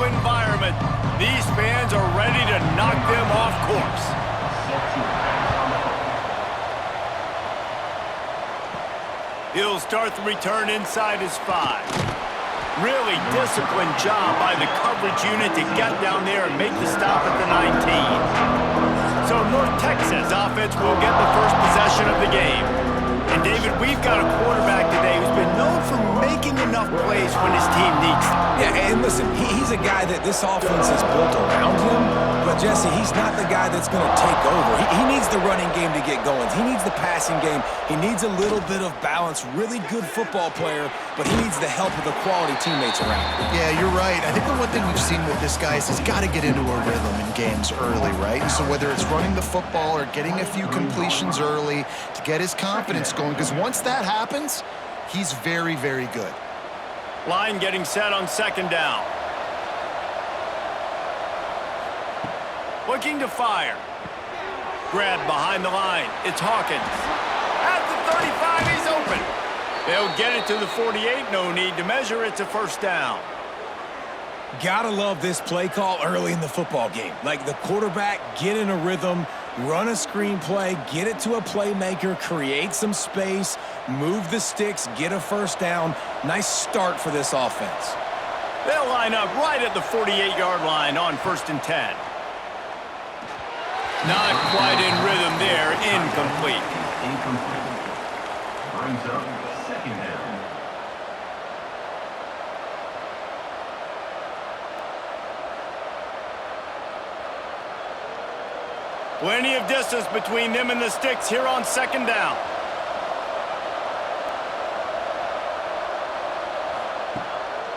hostile environment. These fans are ready to knock them off course. He'll start the return inside his 5. Really disciplined job by the coverage unit to get down there and make the stop at the 19. So North Texas offense will get the first possession of the game. And David, we've got a quarterback today who's been known for making enough plays when his team needs them. Yeah, and listen, he's a guy that this offense is built around him. But, Jesse, he's not the guy that's going to take over. He needs the running game to get going. He needs the passing game. He needs a little bit of balance. Really good football player, but he needs the help of the quality teammates around him. Yeah, you're right. I think the one thing we've seen with this guy is he's got to get into a rhythm in games early, right? So whether it's running the football or getting a few completions early to get his confidence going, because once that happens, he's very, very good. Line getting set on second down. Looking to fire. Grab behind the line. It's Hawkins. At the 35, he's open. They'll get it to the 48. No need to measure. It's a first down. Gotta love this play call early in the football game. Like the quarterback, get in a rhythm, run a screen play, get it to a playmaker, create some space, move the sticks, get a first down. Nice start for this offense. They'll line up right at the 48-yard line on 1st and 10. Not quite in rhythm there. Incomplete. Brings up second down. Plenty of distance between them and the sticks here on second down.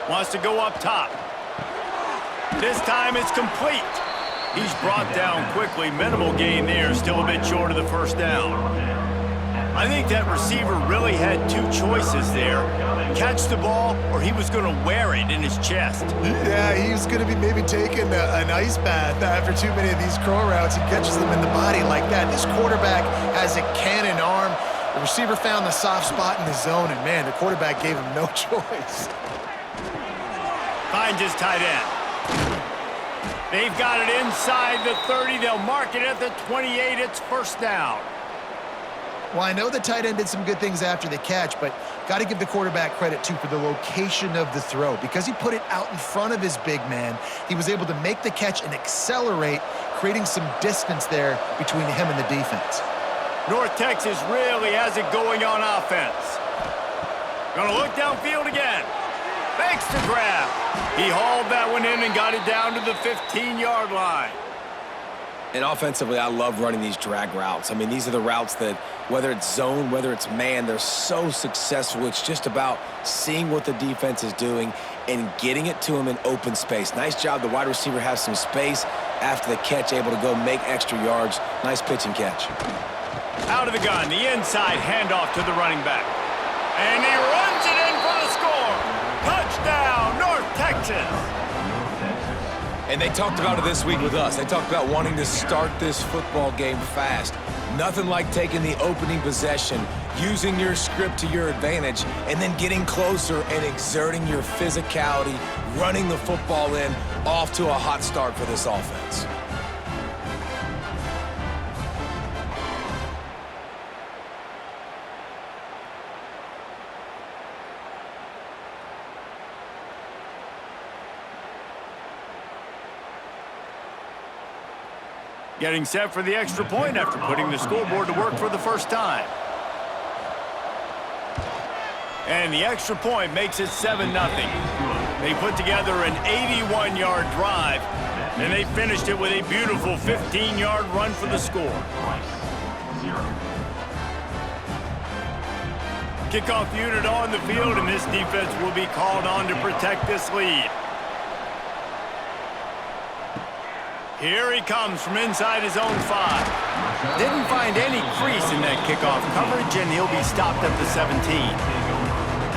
Wants to go up top. This time it's complete. He's brought down quickly. Minimal gain there. Still a bit short of the first down. I think that receiver really had two choices there. Catch the ball, or he was going to wear it in his chest. Yeah, he was going to be maybe taking an ice bath after too many of these crow routes. He catches them in the body like that. This quarterback has a cannon arm. The receiver found the soft spot in the zone, and, man, the quarterback gave him no choice. Finds his tight end. They've got it inside the 30. They'll mark it at the 28. It's first down. Well, I know the tight end did some good things after the catch, but got to give the quarterback credit, too, for the location of the throw. Because he put it out in front of his big man, he was able to make the catch and accelerate, creating some distance there between him and the defense. North Texas really has it going on offense. Gonna look downfield again. Makes the grab. He hauled that one in and got it down to the 15-yard line. And offensively, I love running these drag routes. I mean, these are the routes that, whether it's zone, whether it's man, they're so successful. It's just about seeing what the defense is doing and getting it to him in open space. Nice job. The wide receiver has some space after the catch, able to go make extra yards. Nice pitch and catch. Out of the gun, the inside handoff to the running back. And he runs it in for the score. Touchdown, North Texas. And they talked about it this week with us. They talked about wanting to start this football game fast. Nothing like taking the opening possession, using your script to your advantage, and then getting closer and exerting your physicality, running the football in, off to a hot start for this offense. Getting set for the extra point after putting the scoreboard to work for the first time. And the extra point makes it 7-0. They put together an 81-yard drive, and they finished it with a beautiful 15-yard run for the score. Kickoff unit on the field, and this defense will be called on to protect this lead. Here he comes from inside his own 5. Didn't find any crease in that kickoff coverage, and he'll be stopped at the 17.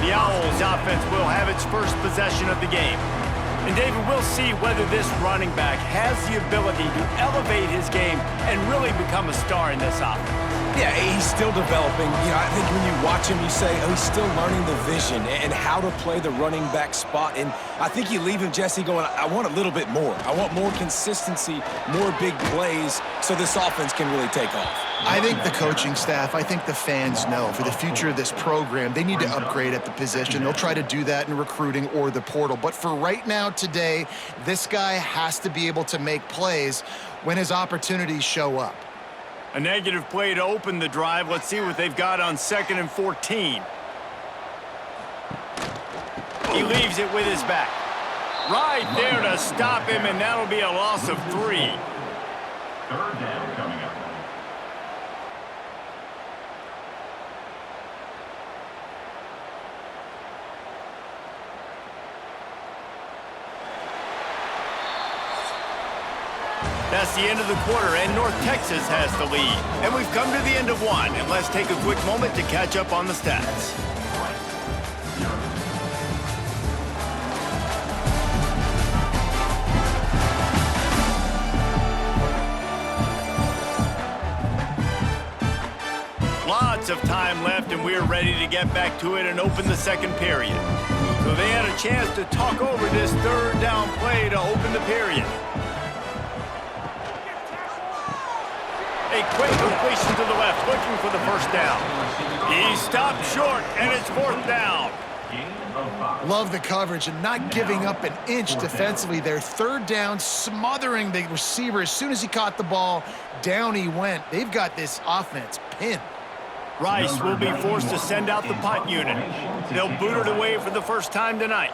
The Owls offense will have its first possession of the game. And David, we'll see whether this running back has the ability to elevate his game and really become a star in this offense. Yeah, he's still developing. You know, I think when you watch him, you say, oh, he's still learning the vision and how to play the running back spot. And I think you leave him, Jesse, going, I want a little bit more. I want more consistency, more big plays so this offense can really take off. I think the coaching staff, I think the fans know for the future of this program, they need to upgrade at the position. They'll try to do that in recruiting or the portal. But for right now, today, this guy has to be able to make plays when his opportunities show up. A negative play to open the drive. Let's see what they've got on 2nd and 14. He leaves it with his back. Right there to stop him, and that'll be a loss of 3. 3rd down coming up. That's the end of the quarter, and North Texas has the lead. And we've come to the end of one, and let's take a quick moment to catch up on the stats. Lots of time left, and we're ready to get back to it and open the second period. So they had a chance to talk over this 3rd down play to open the period. A quick completion to the left, looking for the first down. He stopped short, and it's 4th down. Love the coverage and not giving up an inch defensively there. 3rd down, smothering the receiver. As soon as he caught the ball, down he went. They've got this offense pinned. Rice will be forced to send out the punt unit. They'll boot it away for the first time tonight.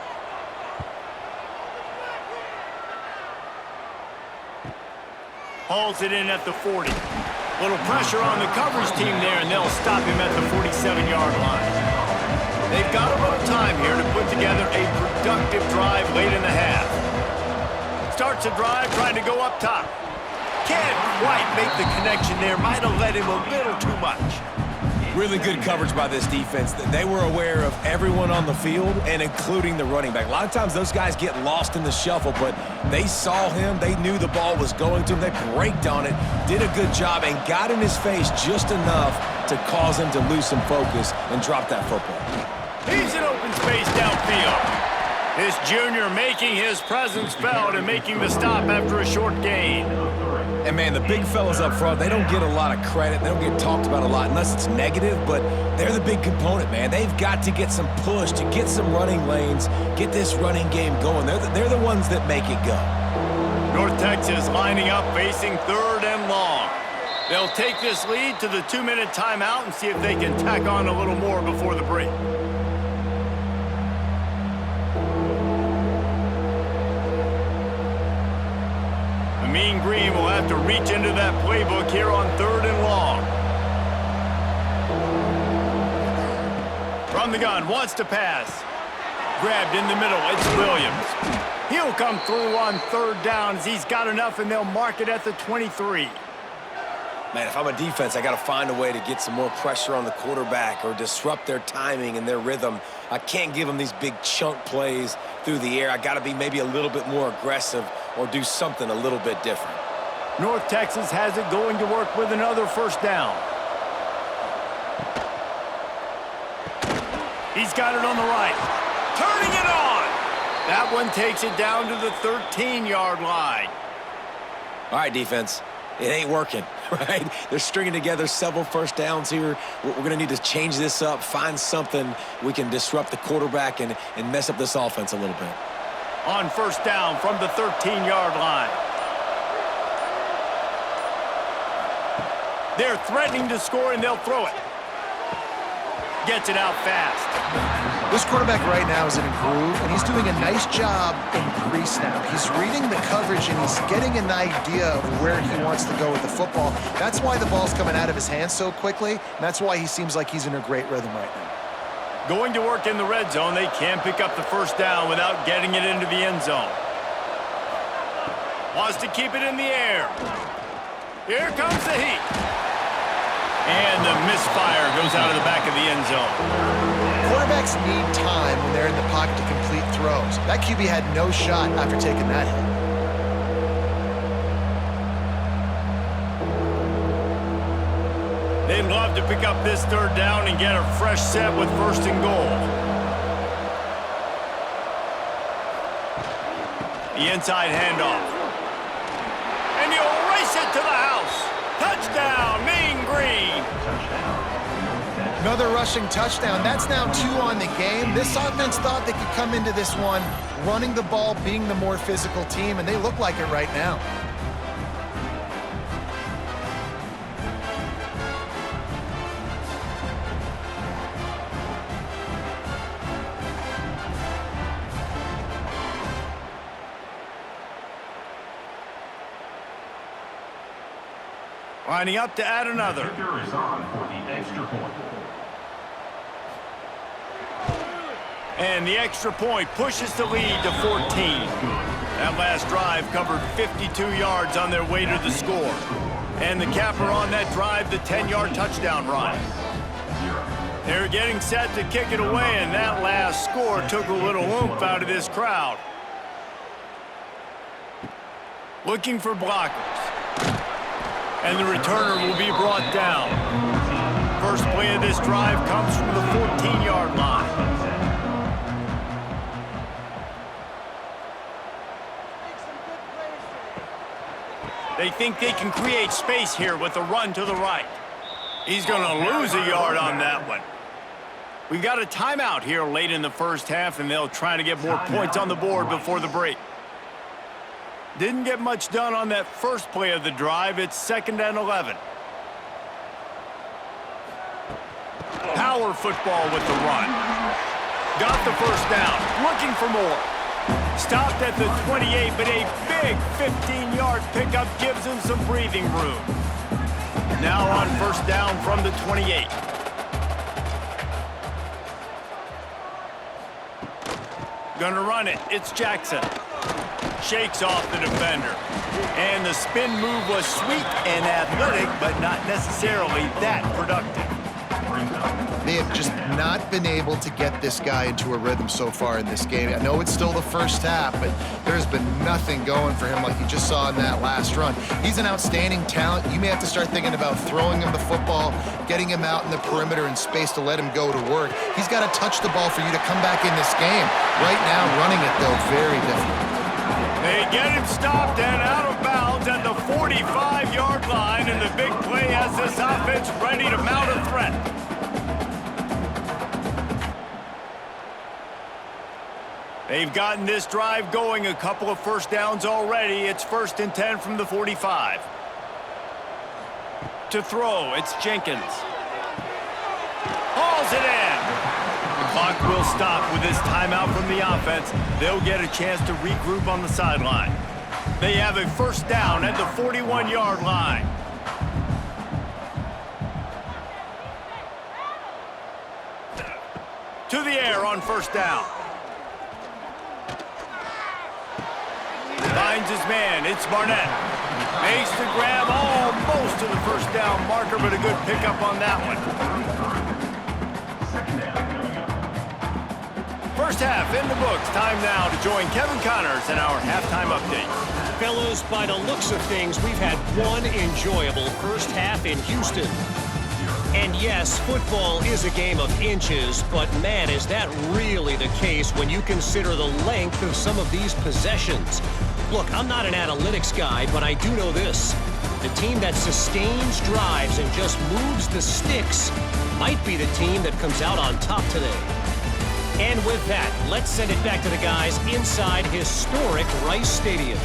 Hauls it in at the 40. Little pressure on the coverage team there, and they'll stop him at the 47-yard line. They've got a little time here to put together a productive drive late in the half. Starts a drive trying to go up top. Can't quite make the connection there. Might have let him a little too much. Really good coverage by this defense. They were aware of everyone on the field and including the running back. A lot of times those guys get lost in the shuffle, but they saw him. They knew the ball was going to him. They braked on it, did a good job, and got in his face just enough to cause him to lose some focus and drop that football. He's in open space downfield. This junior making his presence felt and making the stop after a short gain. And, man, the big fellas up front, they don't get a lot of credit. They don't get talked about a lot unless it's negative, but they're the big component, man. They've got to get some push, to get some running lanes, get this running game going. They're the ones that make it go. North Texas lining up, facing 3rd and long. They'll take this lead to the 2-minute timeout and see if they can tack on a little more before the break. Mean Green will have to reach into that playbook here on 3rd and long. From the gun, wants to pass. Grabbed in the middle, it's Williams. He'll come through on 3rd down as he's got enough, and they'll mark it at the 23. Man, if I'm a defense, I got to find a way to get some more pressure on the quarterback or disrupt their timing and their rhythm. I can't give them these big chunk plays through the air. I got to be maybe a little bit more aggressive or do something a little bit different. North Texas has it going to work with another 1st down. He's got it on the right. Turning it on. That one takes it down to the 13-yard line. All right, defense. It ain't working, right? They're stringing together several 1st downs here. We're going to need to change this up, find something we can disrupt the quarterback and mess up this offense a little bit. On 1st down from the 13-yard line. They're threatening to score, and they'll throw it. Gets it out fast. This quarterback right now is in a groove, and he's doing a nice job in pre-snap. He's reading the coverage, and he's getting an idea of where he wants to go with the football. That's why the ball's coming out of his hands so quickly, and that's why he seems like he's in a great rhythm right now. Going to work in the red zone. They can't pick up the 1st down without getting it into the end zone. Wants to keep it in the air. Here comes the heat. And the misfire goes out of the back of the end zone. Quarterbacks need time when they're in the pocket to complete throws. That QB had no shot after taking that hit. They'd love to pick up this third down and get a fresh set with first and goal. The inside handoff. And he'll race it to the house. Touchdown, Mean Green. Another rushing touchdown. That's now 2 on the game. This offense thought they could come into this one running the ball, being the more physical team, and they look like it right now. Lining up to add another. Kicker is on for the extra point. And the extra point pushes the lead to 14. That last drive covered 52 yards on their way to the score. And the capper on that drive, the 10-yard touchdown run. They're getting set to kick it away, and that last score took a little oomph out of this crowd. Looking for blockers. And the returner will be brought down. First play of this drive comes from the 14-yard line. They think they can create space here with a run to the right. He's going to lose a yard on that one. We've got a timeout here late in the first half, and they'll try to get more points on the board before the break. Didn't get much done on that first play of the drive. It's 2nd and 11. Power football with the run. Got the first down. Looking for more. Stopped at the 28, but a big 15-yard pickup gives him some breathing room. Now on first down from the 28. Gonna run it. It's Jackson. Shakes off the defender. And the spin move was sweet and athletic, but not necessarily that productive. They have just not been able to get this guy into a rhythm so far in this game. I know it's still the first half, but there's been nothing going for him like you just saw in that last run. He's an outstanding talent. You may have to start thinking about throwing him the football, getting him out in the perimeter in space to let him go to work. He's got to touch the ball for you to come back in this game. Right now, running it, though, very difficult. They get him stopped and out of bounds at the 45-yard line, and the big play has this offense ready to mount a threat. They've gotten this drive going, a couple of first downs already. It's 1st and 10 from the 45. To throw, it's Jenkins. Hauls it in. The clock will stop with this timeout from the offense. They'll get a chance to regroup on the sideline. They have a first down at the 41-yard line. To the air on first down. Finds his man. It's Barnett. Makes the grab almost to the first down marker, but a good pickup on that one. First half in the books. Time now to join Kevin Connors in our halftime update. Fellas, by the looks of things, we've had one enjoyable first half in Houston. And yes, football is a game of inches, but man, is that really the case when you consider the length of some of these possessions. Look, I'm not an analytics guy, but I do know this. The team that sustains drives and just moves the sticks might be the team that comes out on top today. And with that, let's send it back to the guys inside historic Rice Stadium.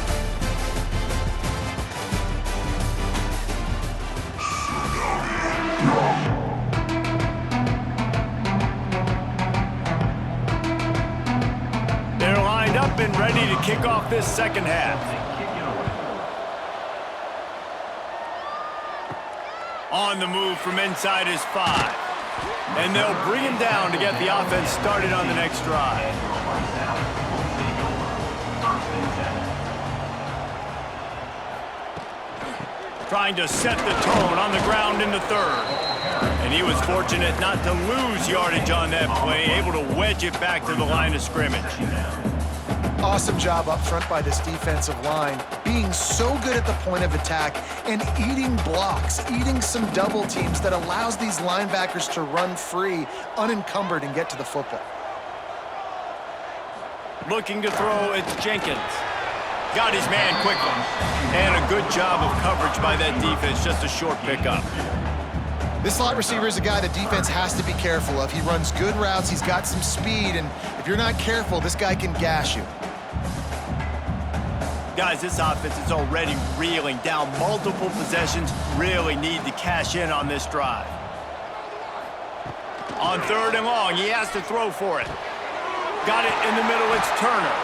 They're lined up and ready to kick off this second half. On the move from inside his 5. And they'll bring him down to get the offense started on the next drive. Trying to set the tone on the ground in the third. And he was fortunate not to lose yardage on that play, able to wedge it back to the line of scrimmage. Awesome job up front by this defensive line, being so good at the point of attack and eating blocks, eating some double teams that allows these linebackers to run free, unencumbered, and get to the football. Looking to throw, it's Jenkins. Got his man quickly. And a good job of coverage by that defense, just a short pickup. This slot receiver is a guy the defense has to be careful of. He runs good routes, he's got some speed, and if you're not careful, this guy can gash you. Guys, this offense is already reeling down multiple possessions. Really need to cash in on this drive. On 3rd and long, he has to throw for it. Got it in the middle, it's Turner.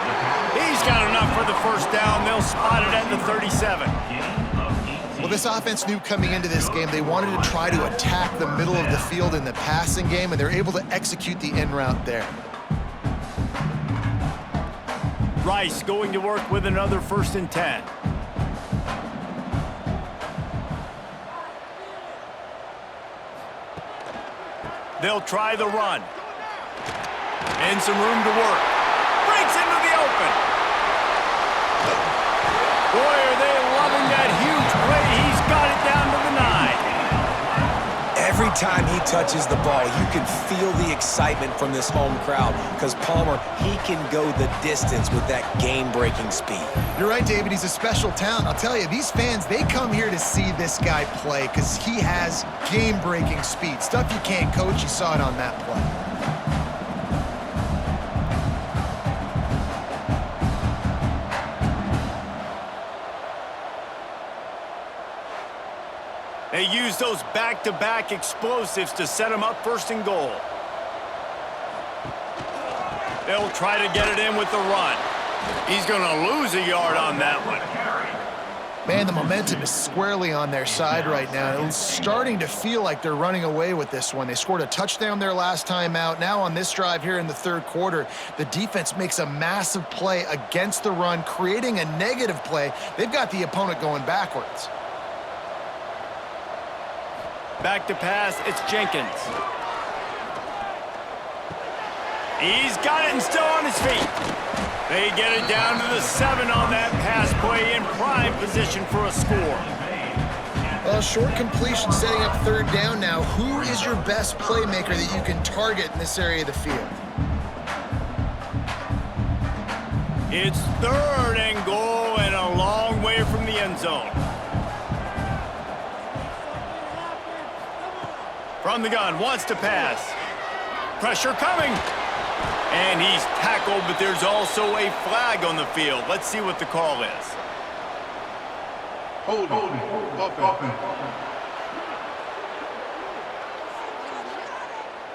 He's got enough for the first down. They'll spot it at the 37. Well, this offense knew coming into this game they wanted to try to attack the middle of the field in the passing game, and they're able to execute the in route there. Rice going to work with another 1st and 10. They'll try the run. And some room to work. Breaks into the open. Boy, are they loving that huge play. He's got it down to the 9. Every time he touches the ball, you can feel the excitement from this home crowd because Palmer, he can go the distance with that game-breaking speed. You're right, David. He's a special talent. I'll tell you, these fans, they come here to see this guy play because he has game-breaking speed. Stuff you can't coach. You saw it on that play. They use those back-to-back explosives to set him up 1st and goal. They'll try to get it in with the run. He's going to lose a yard on that one. Man, the momentum is squarely on their side right now. It's starting to feel like they're running away with this one. They scored a touchdown their last time out. Now on this drive here in the 3rd quarter, the defense makes a massive play against the run, creating a negative play. They've got the opponent going backwards. Back to pass, it's Jenkins. He's got it and still on his feet. They get it down to the 7 on that pass play in prime position for a score. Well, short completion setting up 3rd down now. Who is your best playmaker that you can target in this area of the field? It's 3rd and goal and a long way from the end zone. From the gun, wants to pass. Pressure coming. And he's tackled, but there's also a flag on the field. Let's see what the call is. Holding.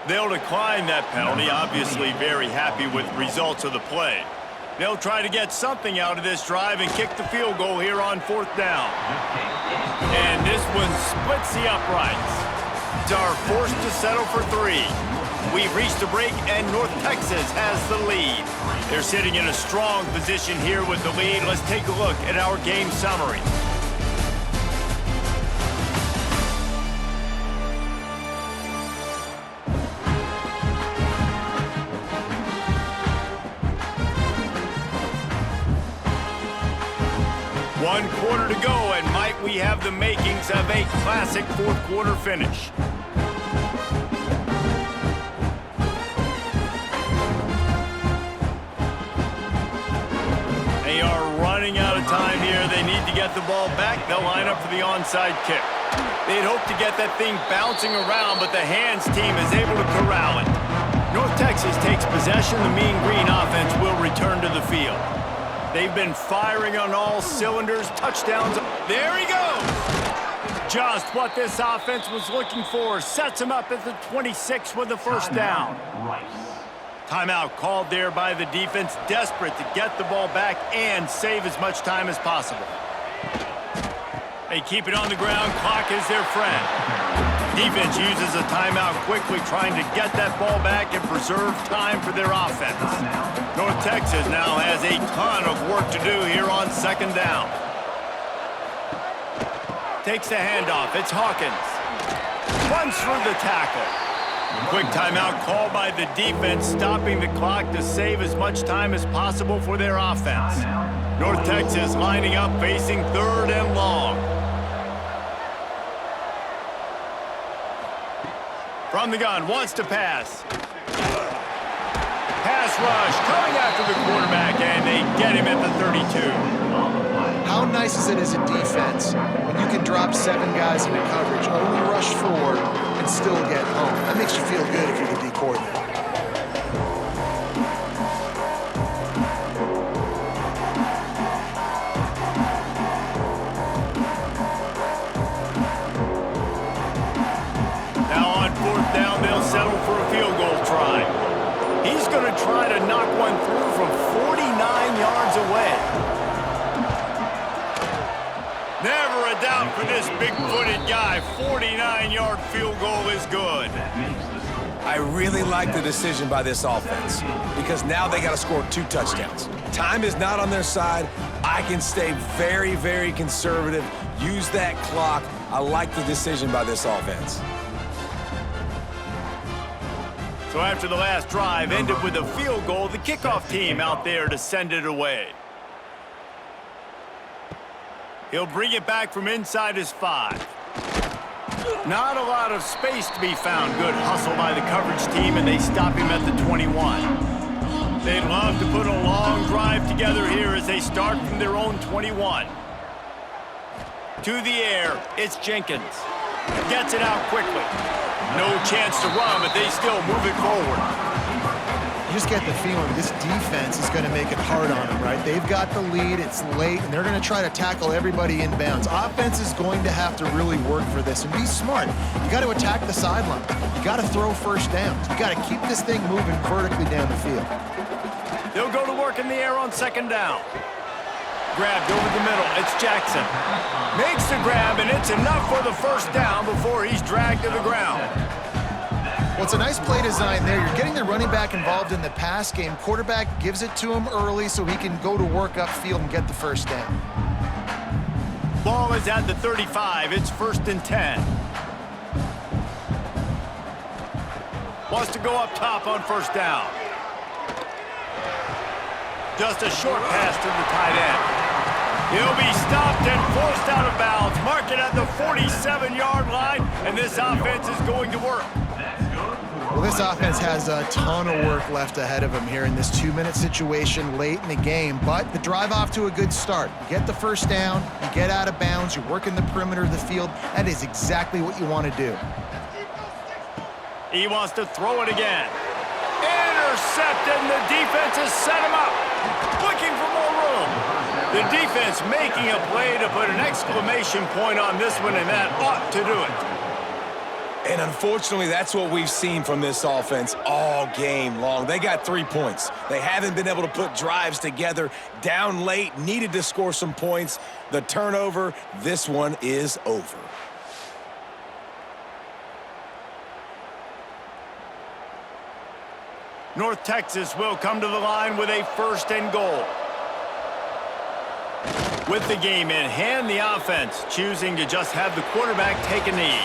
They'll decline that penalty, obviously very happy with the results of the play. They'll try to get something out of this drive and kick the field goal here on 4th down. And this one splits the uprights. Are forced to settle for 3. We've reached a break, and North Texas has the lead. They're sitting in a strong position here with the lead. Let's take a look at our game summary. One quarter to go, and might we have the makings of a classic 4th quarter finish. They are running out of time here. They need to get the ball back. They'll line up for the onside kick. They'd hope to get that thing bouncing around, but the hands team is able to corral it. North Texas takes possession. The Mean Green offense will return to the field. They've been firing on all cylinders. Touchdowns. There he goes. Just what this offense was looking for. Sets him up at the 26 with the 1st down. Timeout called there by the defense, desperate to get the ball back and save as much time as possible. They keep it on the ground. Clock is their friend. Defense uses a timeout quickly, trying to get that ball back and preserve time for their offense. North Texas now has a ton of work to do here on 2nd down. Takes the handoff. It's Hawkins. Runs through the tackle. Quick timeout called by the defense, stopping the clock to save as much time as possible for their offense. North Texas lining up, facing 3rd and long. From the gun, wants to pass. Pass rush, coming after the quarterback, and they get him at the 32. How nice is it as a defense when you can drop 7 guys into coverage, only rush 4, and still get home? That makes you feel good if you're the D coordinator. Now on 4th down, they'll settle for a field goal try. He's going to try to knock one through from 49 yards away. Never a doubt for this big-footed guy. 49-yard field goal is good. I really like the decision by this offense because now they got to score 2 touchdowns. Time is not on their side. I can stay very, very conservative, use that clock. I like the decision by this offense. So after the last drive ended with a field goal, the kickoff team out there to send it away. He'll bring it back from inside his 5. Not a lot of space to be found. Good hustle by the coverage team, and they stop him at the 21. They'd love to put a long drive together here as they start from their own 21. To the air, it's Jenkins. Gets it out quickly. No chance to run, but they still move it forward. You just get the feeling this defense is going to make it hard on them, right? They've got the lead, it's late, and they're going to try to tackle everybody inbounds. Offense is going to have to really work for this and be smart. You got to attack the sideline. You got to throw first downs. You got to keep this thing moving vertically down the field. They'll go to work in the air on 2nd down. Grabbed over the middle, it's Jackson. Makes the grab, and it's enough for the 1st down before he's dragged to the ground. Well, it's a nice play design there. You're getting the running back involved in the pass game. Quarterback gives it to him early so he can go to work upfield and get the 1st down. Ball is at the 35. It's 1st and 10. Wants to go up top on 1st down. Just a short pass to the tight end. He'll be stopped and forced out of bounds. Mark it at the 47-yard line, and this offense is going to work. Well, this offense has a ton of work left ahead of them here in this 2-minute situation late in the game, but the drive off to a good start. You get the 1st down, you get out of bounds, you're working the perimeter of the field. That is exactly what you want to do. He wants to throw it again. Intercepted, and the defense has set him up. Looking for more room. The defense making a play to put an exclamation point on this one, and that ought to do it. And unfortunately, that's what we've seen from this offense all game long. They got 3 points. They haven't been able to put drives together. Down late, needed to score some points. The turnover, this one is over. North Texas will come to the line with a 1st and goal. With the game in hand, the offense choosing to just have the quarterback take a knee.